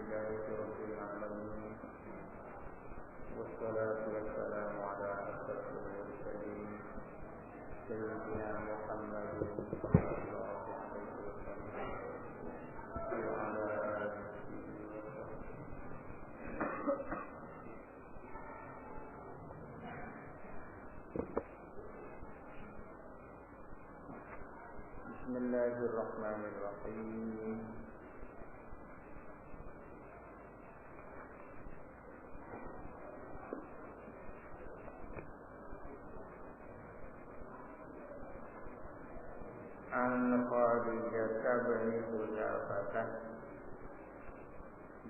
لله رب العالمين والصلاة والسلام على أشرف المرسلين سيدنا محمد صلى الله عليه وسلم وعلى آله بسم الله الرحمن الرحيم. An Kharijah bin Hudzafah,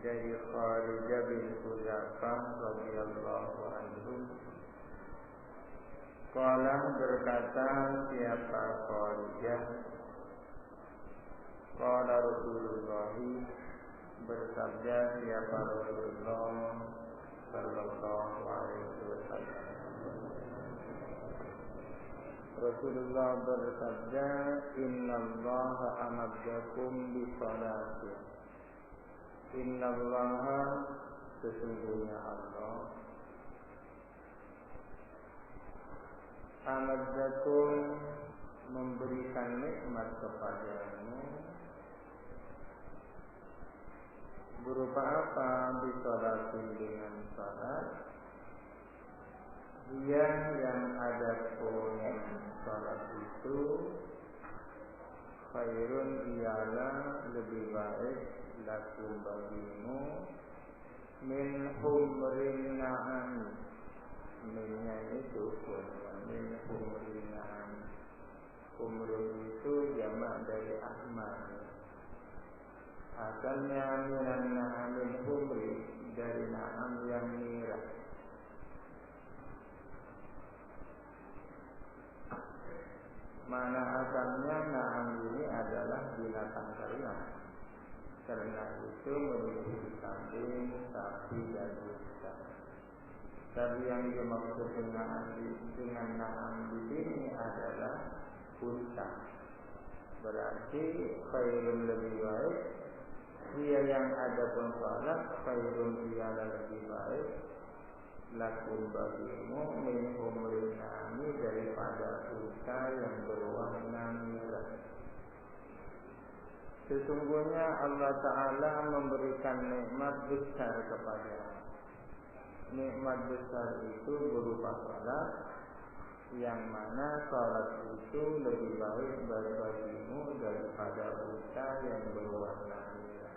dari Kharijah bin Hudzafah radhiyallahu anhu, qala, berkata siapa Kharijah, qala Rasulullah, bersabda siapa Rasulullah sallallahu alaihi wasallam. Rasulullah bersabda, innallaha amaddakum bi shalatin. Innallaha, sesungguhnya Allah, amaddakum, memberikan nikmat kepadamu. Berupa apa? Bi shalatin, dengan salat. Dia yang ada pun salat itu khairun, ialah lebih baik, lakum bagimu, min humrin na'am. Minnya itu pun min humrin na'am. Humrin itu jamak dari ahmad. Asalnya minan na'amin humri, dari na'am yang merah. Mana asalnya na'am ini adalah binatang ternak. Ternak itu memiliki kambing, sapi, dan unta. Tapi yang dimaksud dengan na'am di sini adalah unta. Berarti khairun, lebih baik. Dia yang ada pun salat, khairun, ialah lebih baik, lakum bagimu, min humrin na'ami, daripada unta yang berwarna merah. Sesungguhnya Allah Ta'ala memberikan nikmat besar kepada. Nikmat besar itu berupa salat, yang mana salat itu lebih baik bagimu daripada unta yang berwarna merah.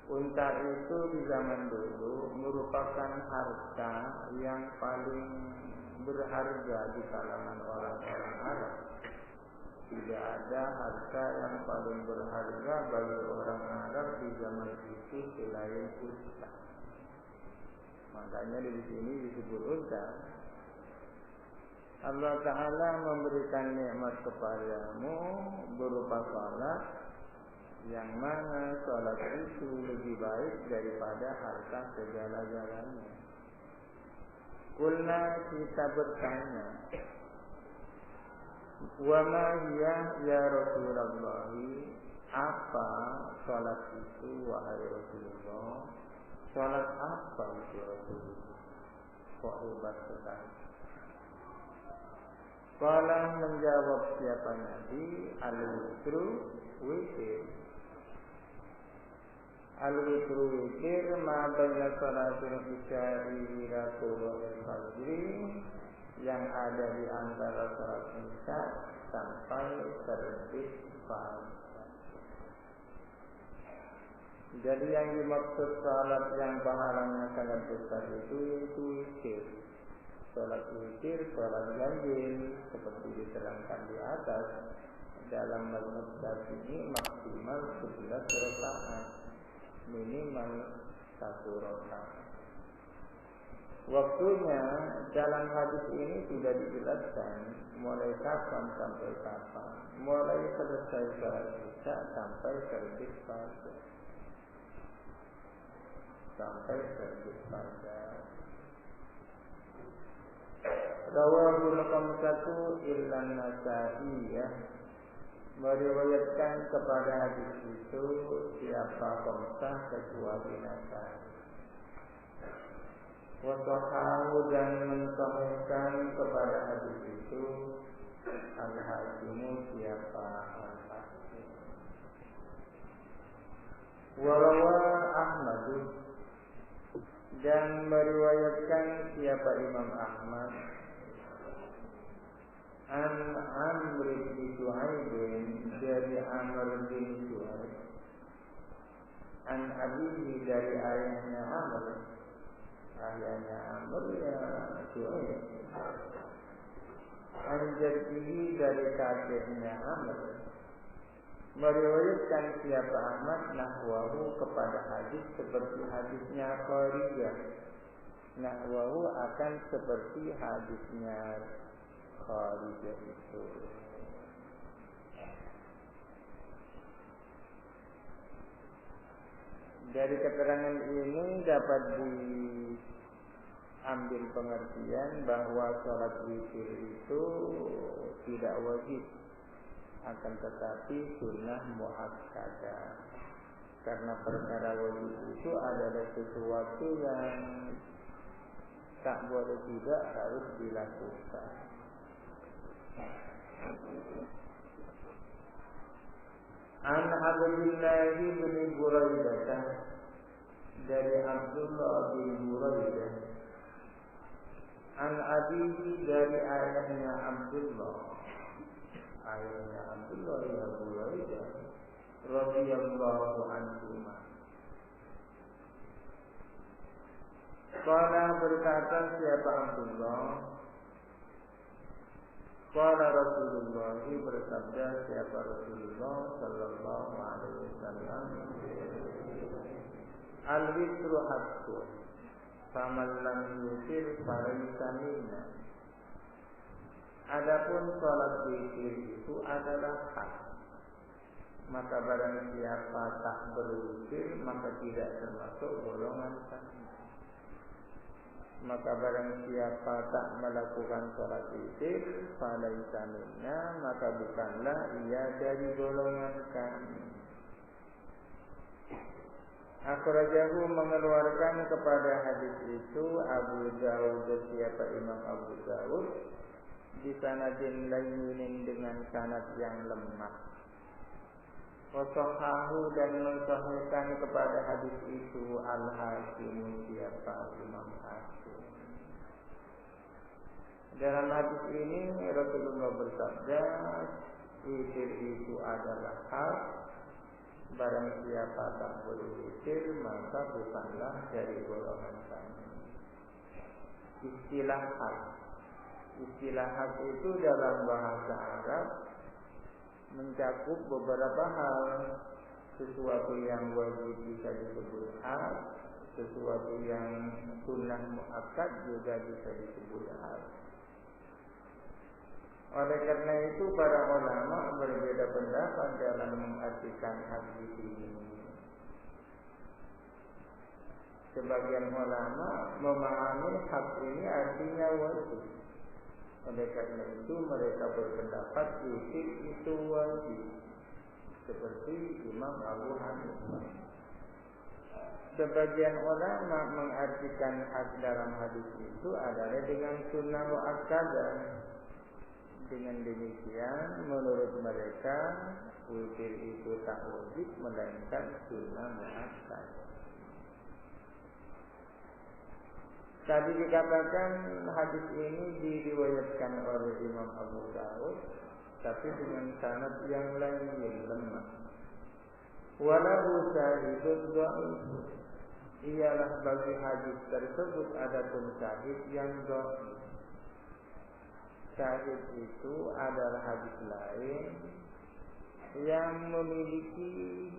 Unta itu di zaman dulu merupakan harta yang paling berharga di kalangan orang-orang Arab. Tidak ada harta yang paling berharga bagi orang Arab di zaman itu selain unta. Makanya di sini disebut unta. Allah Ta'ala memberikan nikmat kepadamu berupa salat, yang mana salat itu lebih baik daripada harta segala-galanya. Kulna, kita bertanya, wa ma hiya ya Rasulullah, apa salat itu wahai Rasulullah? Salat apa itu Rasulullah? Kok hebat sekali. Qala, menjawab siapa Nabi, al-witru, witir. Al-witru, witir, ma baina salatul isya'i ila tulu'il fajri, yang ada di antara salat isya sampai terbit fajar. Jadi yang dimaksud salat yang pahalanya sangat besar itu witir. Salat witir, salat ganjil, seperti diterangkan di atas, dalam mazhab Syafi'i maksimal 11 rakaat, minimal 1 rakaat. Waktunya dalam hadis ini tidak dijelaskan mulai kapan sampai kapan, mulai selesai salat isya sampai terbit fajar. Sampai terbit fajar. Rawahul khamsatu illa Nasa'i, meriwayatkan kepada hadis itu siapa khamsah kecuali Nasai. Wasahahu dan mensahihkan kepada hadis itu Al-Hakimu siapa Al-Hakim. Warawa Ahmadu dan meriwayatkan siapa Imam Ahmad an Amr bin Shu'aib dari Amr bin Shu'aib an abihi dari ayahnya Amr ya Shu'aib an jaddihi dari kakeknya Amr meriwayatkan siapa Ahmad nahwahu kepada hadis seperti hadisnya Kharijah. Nahwahu akan seperti hadisnya Kharijah itu. Dari keterangan ini dapat diambil pengertian bahwa sholat witir itu tidak wajib, akan tetapi sunnah muakkadah. Karena perkara wajib itu adalah sesuatu yang tak boleh tidak harus dilakukan. An Abdullah bin Buraidah dari Abdullah bin Buraidah an abihi dari ayahnya Abdullah ya Buraidah radhiyallahu anhu. Qala berkata siapa Abdullah, qala Rasulullah bersabda siapa Rasulullah sallallahu alaihi wasallam, al-witru haqqun faman lam yutir falaysa minna. Adapun salat witir itu adalah hak, maka barang siapa tak berwitir maka tidak termasuk golongan kami. Maka barang siapa tak melakukan sholat witir falaysa minna, maka bukanlah ia dari golongan kami. Akhrajahu mengeluarkan kepada hadis itu Abu Dawud siapa Imam Abu Dawud di sanadin layyinin dengan sanad yang lemah. Wasahahu dan mensahihkan kepada hadis itu Al-Hakim siapa Imam Hakim. Dalam hadis ini Rasulullah bersabda, witir itu adalah hak, barang siapa tak boleh witir maka bukanlah dari golongan kami. Istilah hak itu dalam bahasa Arab mencakup beberapa hal. Sesuatu yang wajib bisa disebut hak, sesuatu yang sunnah muakkad juga bisa disebut hak. Oleh karena itu para ulama berbeda pendapat dalam mengartikan hadis ini. Sebagian ulama memahami hak ini artinya wajib. Oleh karena itu mereka berpendapat witir itu wajib, seperti Imam Abu Hanifah. Sebagian ulama mengartikan hak dalam hadis itu adalah dengan sunnah muakkadah. Dengan demikian menurut mereka witir itu tak wajib melainkan sunnah muakkadah. Tadi dikatakan hadis ini diriwayatkan oleh Imam Abu Dawud, tapi dengan sanad yang lain yang lemah. Walahu syahidun dhaif. Ialah bagi hadis tersebut adapun syahid yang dhaif. Syahid itu adalah hadis lain yang memiliki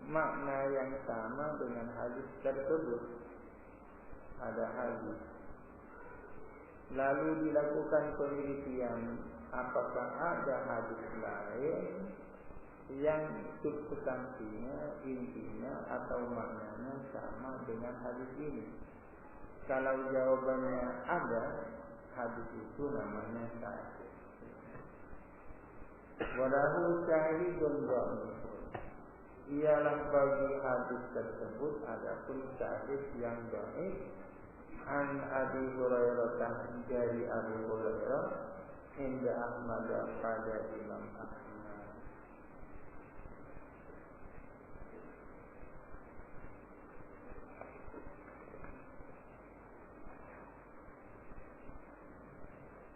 makna yang sama dengan hadis tersebut. Ada hadis lalu dilakukan penelitian apakah ada hadis lain yang substansinya, intinya atau maknanya sama dengan hadis ini. Kalau jawabannya ada, hadis itu namanya sahih. Walahu syahidun dhaif. Ialah bagi hadis tersebut adapun syahid yang dhaif. An Abi Hurairah dari Abu Hurairah inda Ahmad pada Imam Ahmad.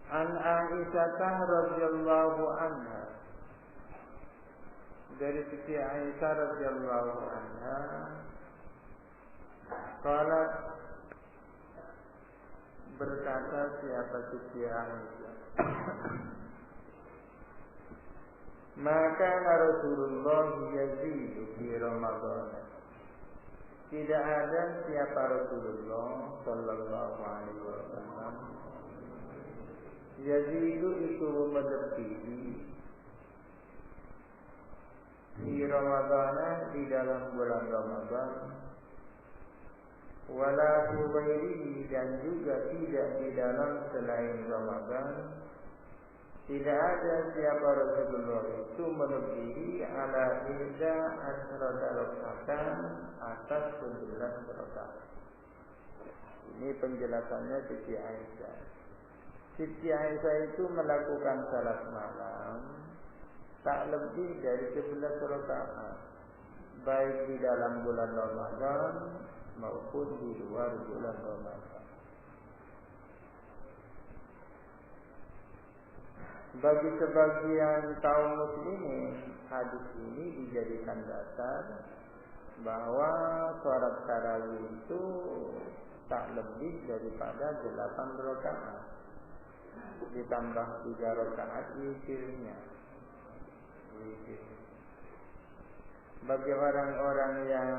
An Aisyah radhiyallahu anha, dari Siti Aisyah radhiyallahu anha, qalat, berkata siapa Siti Aisyah, maka Rasulullah yazidu fi Ramadan, tidak ada siapa Rasulullah sallallahu alaihi wasallam yazidu itu melebihi di Ramadan, di dalam bulan Ramadan, wala fi ghairihi, dan juga tidak di dalam selain Ramadan. Tidak ada siapa Rasulullah itu melebihi ala ihda asrata raka'atan, atas 11 rakaat. Ini penjelasannya Siti Aisyah. Siti Aisyah itu melakukan salat malam tak lebih dari 11 rakaat, baik di dalam bulan Ramadan maupun di luar bulan Ramadan. Bagi sebagian kaum muslimin, hadis ini dijadikan dasar bahwa salat tarawih itu tak lebih daripada 8 rakaat, ditambah 3 rakaat witirnya. Bagi orang-orang yang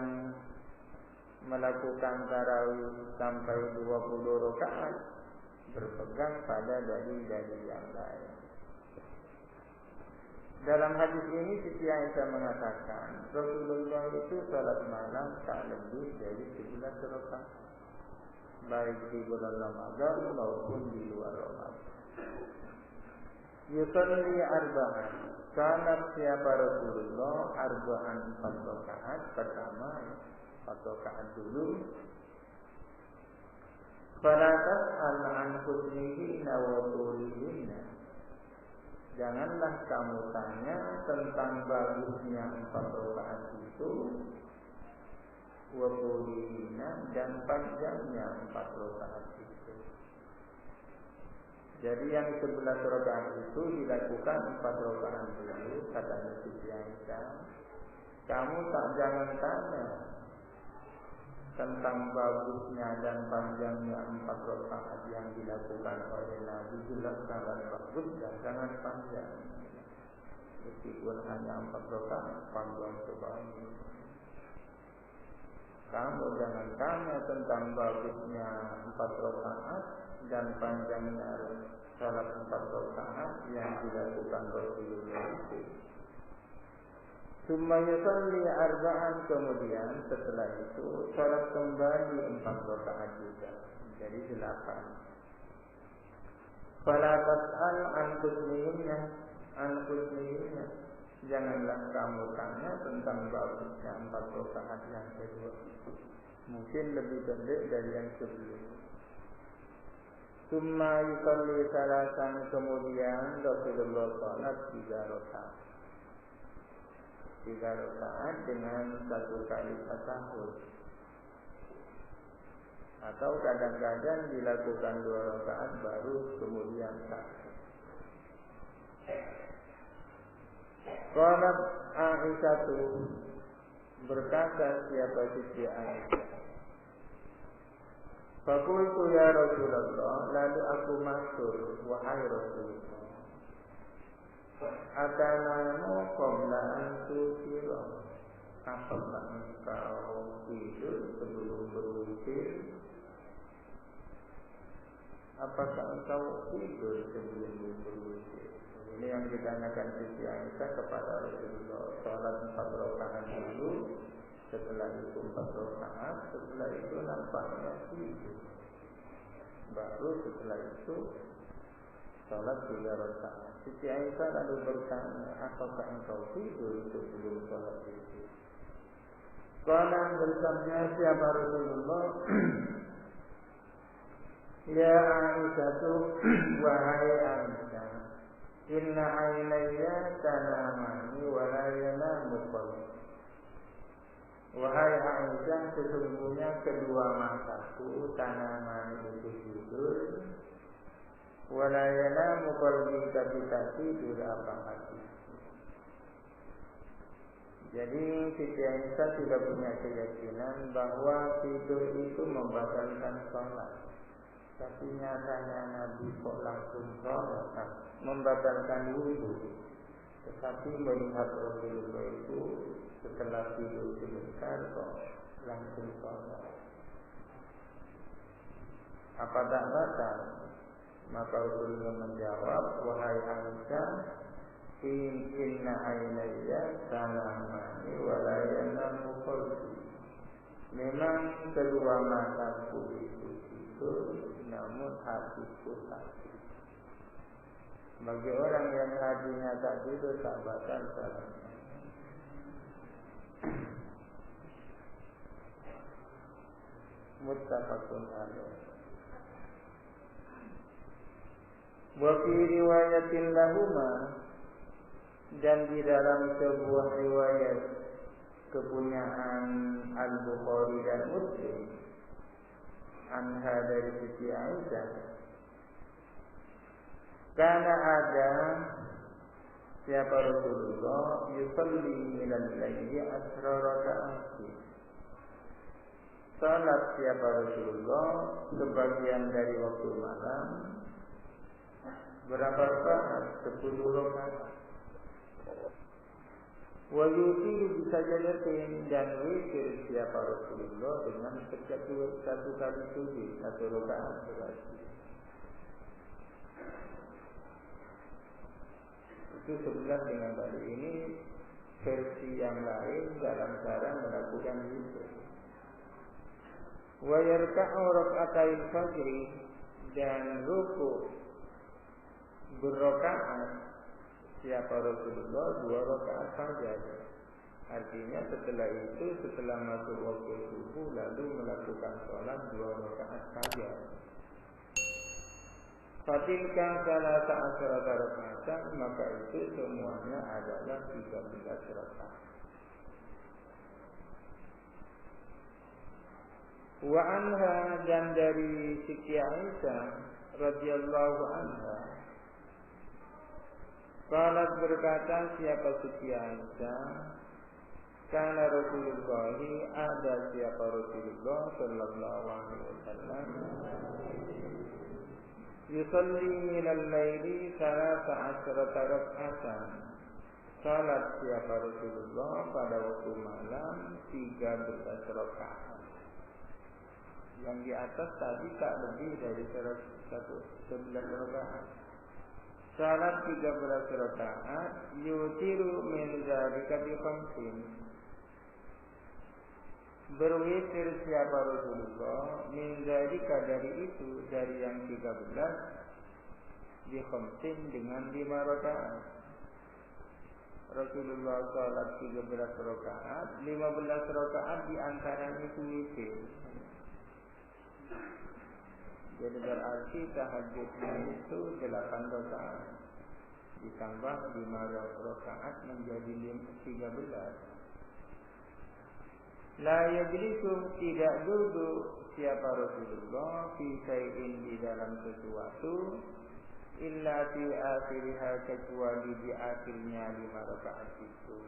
melakukan tarawih sampai 20 rakaat, berpegang pada dalil-dalil yang lain. Dalam hadis ini Siti Aisyah mengatakan Rasulullah itu salat malam tak lebih dari 11 rakaat, baik di bulan Ramadan maupun di luar Ramadan. Yusalli arba'an, salat siapa Rasulullah arba'an 4 rakaat. Pertama 4 rakaat dulu. Fala tas'al an husnihinna wa tulihinna, janganlah kamu tanya tentang bagusnya 4 rakaat itu, wa tulihinna, dan panjangnya 4 rakaat itu. Jadi yang 11 rakaat itu dilakukan 4 rakaat dulu, kata Siti Aisyah. Kamu jangan tanya tentang bagusnya dan panjangnya 4 rakaat yang dilakukan oleh Nabi. Jelas sangat bagus dan sangat panjang. Meskipun hanya 4 rakaat, panjang sebanyak. Kamu jangan tanya tentang bagusnya 4 rakaat dan panjangnya salat 4 rakaat yang dilakukan Rasulullah itu. Summa yusalli arba'an, kemudian setelah itu salat kembali 4 rakaat juga, jadi 8. Fala tas'al an husnihinna, janganlah kamu tanya tentang bagusnya 4 rakaat yang kedua, mungkin lebih pendek dari yang sebelumnya. Summa yusalli salasan, kemudian Rasulullah salat 3 rakaat. 3 rakaat dengan 1 kali tasyahud. Atau kadang-kadang dilakukan 2 rakaat baru kemudian tasyahud. Qalat Aisyah, berkata siapa Siti Aisyah, faqultu ya Rasulullah, lalu aku matur, wahai Rasulullah, atanamu qabla an tusira, apakah engkau tidur sebelum berwitir? Apakah engkau tidur sebelum berwitir? Ini yang ditanyakan Siti Aisyah kepada Rasulullah. Salat 4 rakaat dulu, setelah itu 4 rakaat, setelah itu nampaknya tidur. Baru setelah itu salat 3 rakaat. Siti Aisyah lalu bertanya, apakah engkau tidur sebelum salat itu? Qala bersabda siapa Rasulullah, ya Aisyah wahai Aisyah, inna ainaya tanamani wa la yanamu qalbi. Wahai Aisyah, sesungguhnya kedua mataku tanamani itu tidur, wa la yanamu qalbi, tapi tidur apa hati. Jadi Siti Aisyah tidak punya keyakinan bahwa tidur itu membatalkan sholat. Tapi nyatanya Nabi kok langsung sholat, membatalkan wudhu. Tetapi melihat Rasulullah itu setelah tidur sebentar kok langsung sholat. Apa tak batal? Maka Rasulullah menjawab, wahai Aisyah, inna ainaya tanamani wa la yanamu qalbi. Memang kedua mataku itu tidur, namun hatiku tak tidur. Bagi orang yang hatinya tak tidur, tak batal salatnya. Muttafaqun alaih. Wa fi riwayatin lahuma, dan di dalam sebuah riwayat kepunyaan Al-Bukhari dan Muslim, anha dari Siti Aisyah, karena ada siapa Rasulullah yusalli minal laili asra raka'ati. Salat siapa Rasulullah sebagian dari waktu malam berapa rakaat? 10 rakaat. Wa yutiru bisajadatin, dan witir siapa Rasulullah dengan satu kali sujud, 1 rakaat berarti. Itu sebelah dengan tadi ini versi yang lain dalam cara melakukan witir. Wa yarka'u raka'atain fajri, dan ruku berrakaat siapa Rasulullah 2 rakaat saja. Artinya setelah itu, setelah masuk waktu subuh, lalu melakukan sholat 2 rakaat saja. Fatilka salasa asyrata rakaat, maka itu semuanya adalah 13 rakaat. Wa anha, dan dari Siti Aisyah radhiyallahu anha, qalat berkata siapa Siti Aisyah, kana Rasulullah, ada siapa Rasulullah sallallahu alaihi wasallam, yusalli minal laili 13 raka'atan. Salat siapa Rasulullah pada waktu malam 13 rakaat. Yang di atas tadi tak lebih dari 11 rakaat. Salat 13 rakaat, yutiru min dzalika bi khamsin. Berwitir siapa Rasulullah min dzalika, dari itu, dari yang 13, bi khamsin, dengan 5 rakaat. Rasulullah salat 13 rakaat, 15 rakaat di antaranya itu witir. Jadi berarti tahajudnya itu 8 rakaat ditambah 5 rakaat menjadi 13. La yajlisu, tidak duduk siapa Rasulullah fi syai'in, di dalam sesuatu, illa fi akhiriha, kecuali di akhirnya 5 rakaat itu.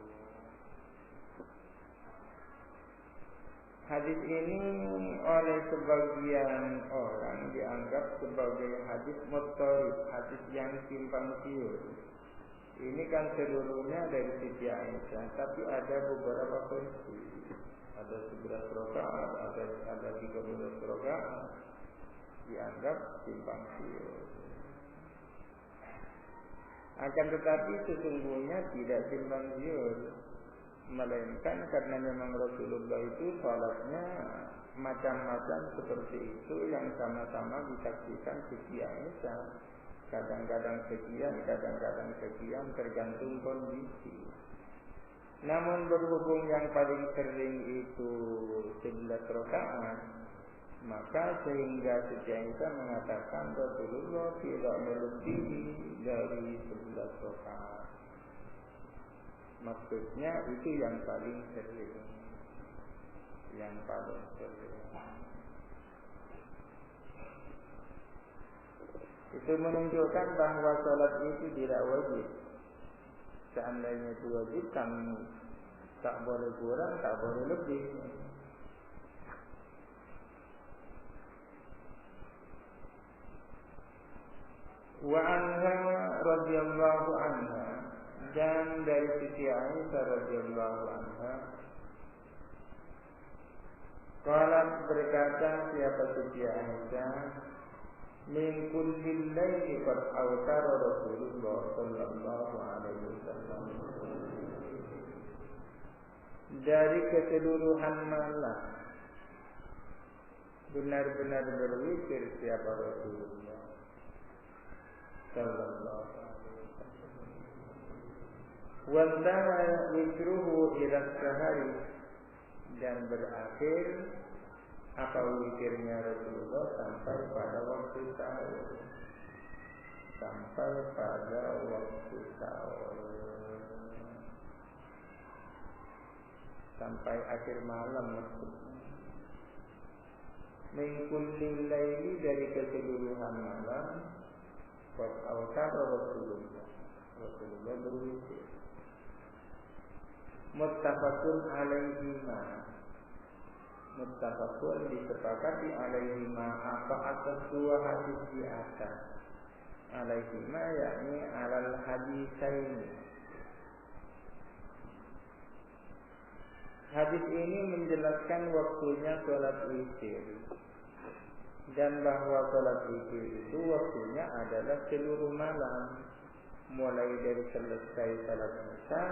Hadis ini oleh sebagian orang dianggap sebagai hadis muttarib, hadis yang simpang siur. Ini kan seluruhnya dari Siti Aisyah, tapi ada beberapa versi. Ada 11 rakaat, ada 13 rakaat, dianggap simpang siur. Akan tetapi sesungguhnya tidak simpang siur, melainkan karena memang Rasulullah itu salatnya macam-macam seperti itu, yang sama-sama disaksikan Siti Aisyah. Kadang-kadang sekian, tergantung kondisi. Namun berhubung yang paling sering itu 11 rakaat, maka sehingga Sufyan mengatakan Rasulullah tidak melebihi dari 11 rakaat. Maksudnya itu yang paling sering. Itu menunjukkan bahwa salat itu tidak wajib. Seandainya itu wajib, kan tak boleh kurang, tak boleh lebih. Wa anha radhiyallahu anha, dan dari Siti Aisyah radhiyallahu anha, qalat berkata siapa Siti Aisyah, min kulli laili qad awtara Rasulullah sallallahu alaihi wasallam, dari keseluruhan malam benar-benar berwitir siapa Rasulullah sallallahu alaihi wasallam. Wantaha witruhu ila sahari, dan berakhir apa witirnya Rasulullah sampai pada waktu sahur. Sampai akhir malam maksudnya. Min kulli laili, dari keseluruhan malam, qad awtara Rasulullah berwitir. Muttafaqun disepakati alaihima, apa atas dua hadis di atas. Alaihima yakni alal hadisaini. Hadis ini menjelaskan waktunya sholat witir, dan bahwa sholat witir itu waktunya adalah seluruh malam, mulai dari selesai salat isya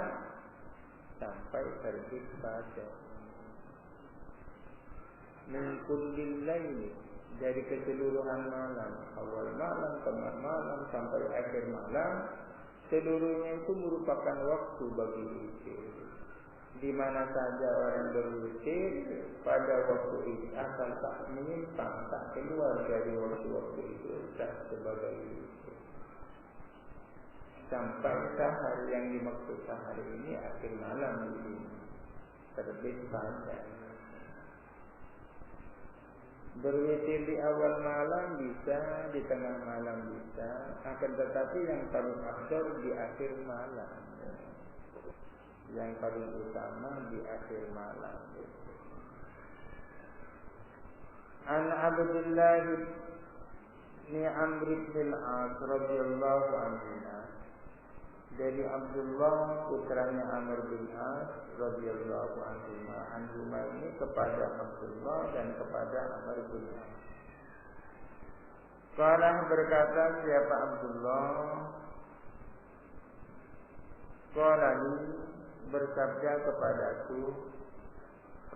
sampai terbit fajar. Min kullil laili, dari keseluruhan malam, awal malam, tengah malam sampai akhir malam, seluruhnya itu merupakan waktu bagi witir. Di mana saja orang berwitir pada waktu itu asal tak menyimpang, tak keluar dari waktu-waktu itu, tak sebagai witir. Sampai sahar, yang dimaksud sahar ini akhir malam ini, terbit fajar. Berwitir di awal malam bisa, di tengah malam bisa, akan tetapi yang paling afdal di akhir malam. Yang paling utama di akhir malam. An Abdullah bin Amr bin Al-As radhiyallahu anhu, dari Abdullah putranya Amr bin As radhiyallahu anhu, anhuma ini kepada Abdullah dan kepada Amr bin As. Qala berkata siapa Abdullah, qala bersabda kepadaku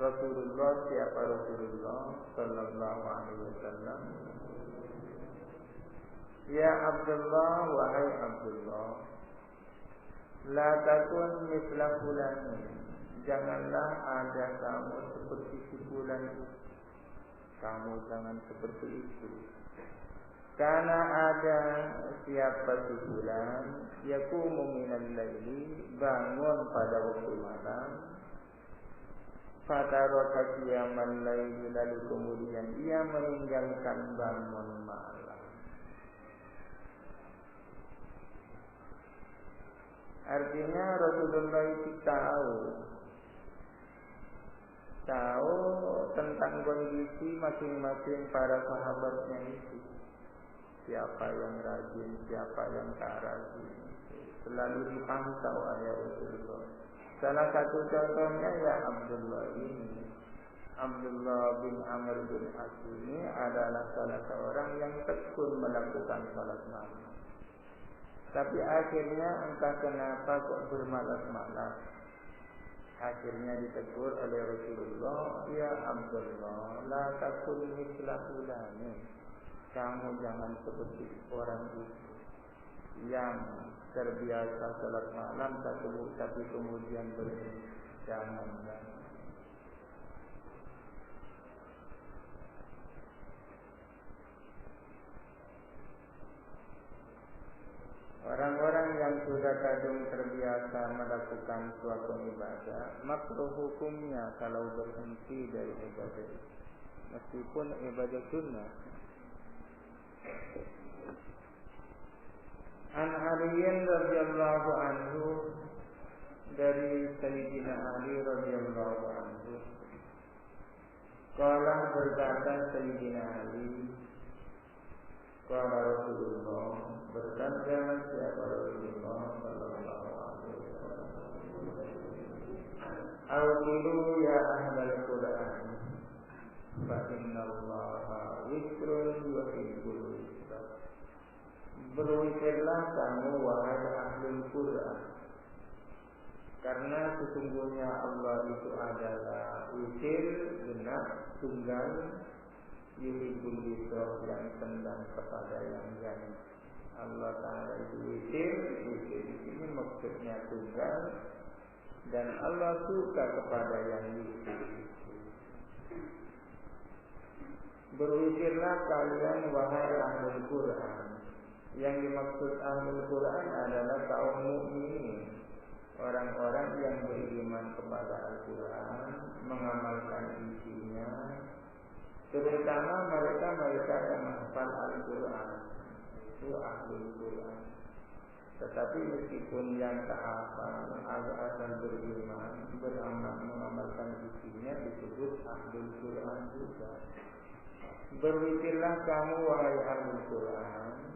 Rasulullah, siapa Rasulullah sallallahu alaihi wasallam, ya Abdullah, wahai Abdullah, la takun misla fulan, janganlah ada kamu seperti si fulan itu. Kamu jangan seperti itu. Karena ada siapa si fulan, yaqumu minal laili, bangun pada waktu malam, fataraka qiyamal laili, lalu kemudian ia meninggalkan bangun malam. Artinya Rasulullah itu tahu tentang kondisi masing-masing para sahabatnya itu. Siapa yang rajin, siapa yang tak rajin, selalu dipantau oleh Rasulullah. Salah satu contohnya ya Abdullah ini. Abdullah bin Amr bin As ini adalah salah seorang yang tekun melakukan salat malam. Tapi akhirnya entah kenapa kok bermalas-malas. Akhirnya ditegur oleh Rasulullah, ya Abdullah, la takun misla fulani, kamu jangan seperti orang itu. yang terbiasa salat malam tapi kemudian jangan. Orang-orang yang sudah kadung terbiasa melakukan suatu ibadah, makruh hukumnya kalau berhenti dari ibadah itu, meskipun ibadah sunnah. An Aliin radhiyallahu anhu, dari Sayyidina Ali radhiyallahu anhu, qala berkata Sayyidina Ali, qala Rasulullah, berkata siapa Rasulullah sallallahu alaihi wasallam, "Awilu ya ahlal Qur'an, fa innallaha witrun yuhibbul witra." Berwitirlah kamu wahai ahlul Qur'an, karena sesungguhnya Allah itu adalah witir, genap, tunggal, yuhibbul witra, yang senang kepada yang ganjil. Allah Ta'ala itu witir di sini maksudnya tunggal, dan Allah suka kepada yang witir. Berwitirlah kalian wahai ahlul Qur'an. Yang dimaksud ahlul Qur'an adalah kaum mukminin, orang-orang yang beriman kepada Al-Quran, mengamalkan isinya, terutama mereka yang menghafal Al-Quran, itu ahlul Quran. Tetapi meskipun yang tak hafal, asal beriman, beramal, mengamalkan isinya, disebut ahlul Quran juga. Berwitirlah kamu wahai ahlul Quran,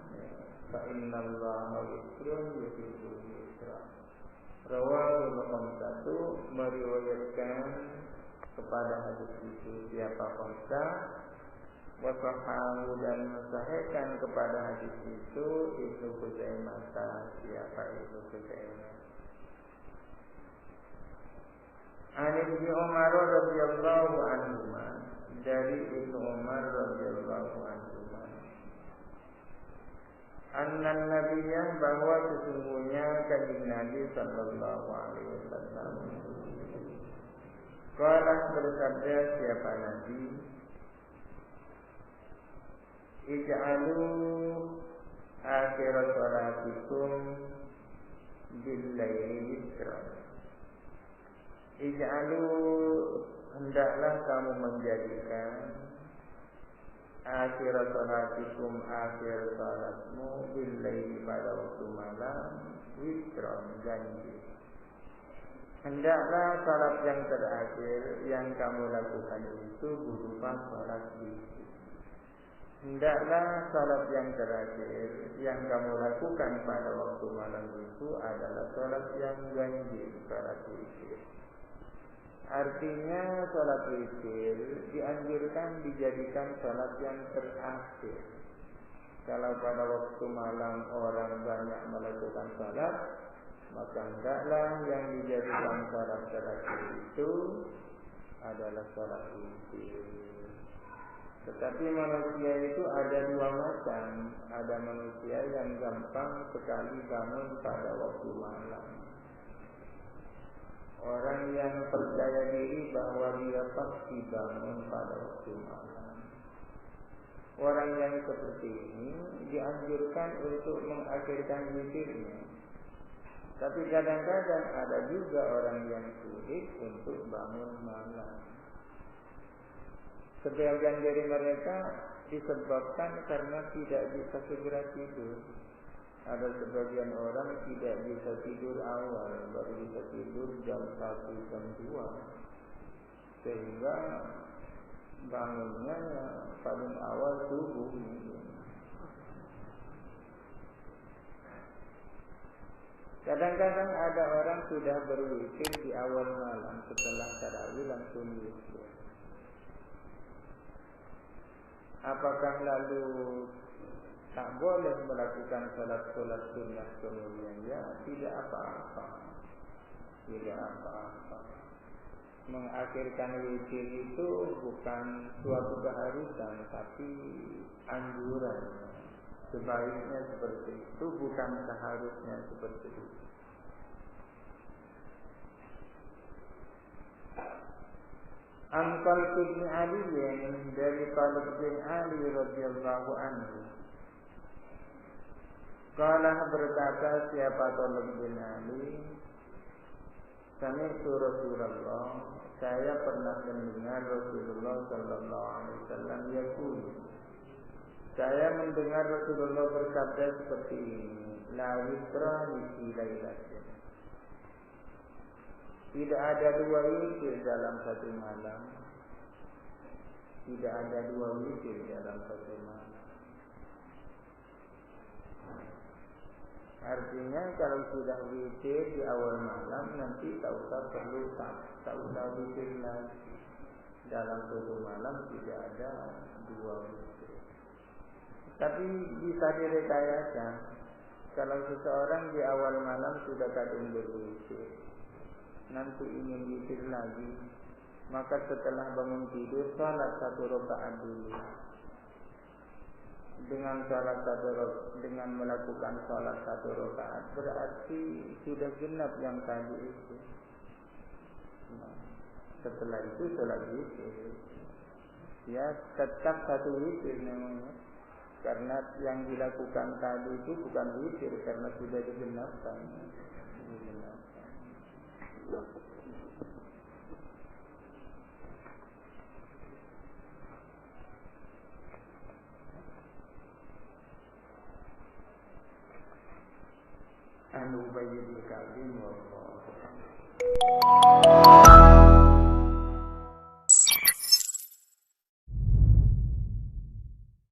fa innallaha witrun yuhibbul witra. Rawahul khamsatu, meriwayatkan kepada hadis itu siapa khamsah, wa sahahu, dan mensahihkan kepada hadis itu Ibnu Khuzaimah, siapa Ibnu Khuzaimah. An Ibnu Umar radhiyallahu anhu, dari Ibnu Umar radhiyallahu anhu, annan nabiyyan, bahwa sesungguhnya kanjeng Nabi sallallahu alaihi wasallam, qala bersabda siapa Nabi, ij'alu akhir salatikum bil-laili witra. Ij'alu, hendaklah kamu menjadikan akhir salatikum, akhir salatmu, bil-laili, pada waktu malam, witron, ganjil. Hendaklah salat yang terakhir yang kamu lakukan itu berupa salat witir. Hendaklah salat yang terakhir yang kamu lakukan pada waktu malam itu adalah salat yang ganjil, salat witir. Artinya salat witir dianjurkan dijadikan salat yang terakhir. Kalau pada waktu malam orang banyak melakukan salat, maka hendaklah yang dijadikan salat terakhir itu adalah salat witir. Tetapi manusia itu ada dua macam. Ada manusia yang gampang sekali bangun pada waktu malam. Orang yang percaya diri bahwa dia pasti bangun pada waktu malam. Orang yang seperti ini dianjurkan untuk mengakhirkan witirnya. Tapi kadang-kadang ada juga orang yang sulit untuk bangun malam. Sebagian dari mereka disebabkan karena tidak bisa segera tidur. Ada sebagian orang tidak bisa tidur awal, baru bisa tidur jam 1, jam 2, sehingga bangunnya paling awal subuh. Kadang-kadang ada orang sudah berwitir di awal malam, setelah tarawih langsung witir. Apakah lalu tak boleh melakukan salat-salat sunnah kemudian? Ya, tidak apa-apa. Tidak apa-apa. Mengakhirkan witir itu bukan suatu keharusan, tapi anjuran. Sebaiknya seperti itu, bukan seharusnya seperti itu. Angkal bin Ali dari Talib bin Ali radhiyallahu anhu. Qala berkata siapa Talib bin Ali, sami'tu Rasulullah, saya pernah mendengar Rasulullah sallallahu alaihi wasallam yaqul. Saya mendengar Rasulullah berkata seperti ini, la witra fi lailatin. Tidak ada dua witir dalam satu malam. Tidak ada dua witir dalam satu malam. Artinya kalau sudah witir di awal malam, nanti tak usah witir lagi. Dalam satu malam tidak ada dua witir. Tapi bisa direkayasa. Kalau seseorang di awal malam sudah kadung berwitir, nanti ingin witir lagi, maka setelah bangun tidur salat 1 rakaat dulu. Dengan melakukan salat 1 rakaat berarti sudah genap yang tadi itu. Setelah itu salat witir. Ya, tetap 1 witir namanya. Karena yang dilakukan tadi itu bukan witir, karena sudah digenapkan. Anu bayi di kabin wallahu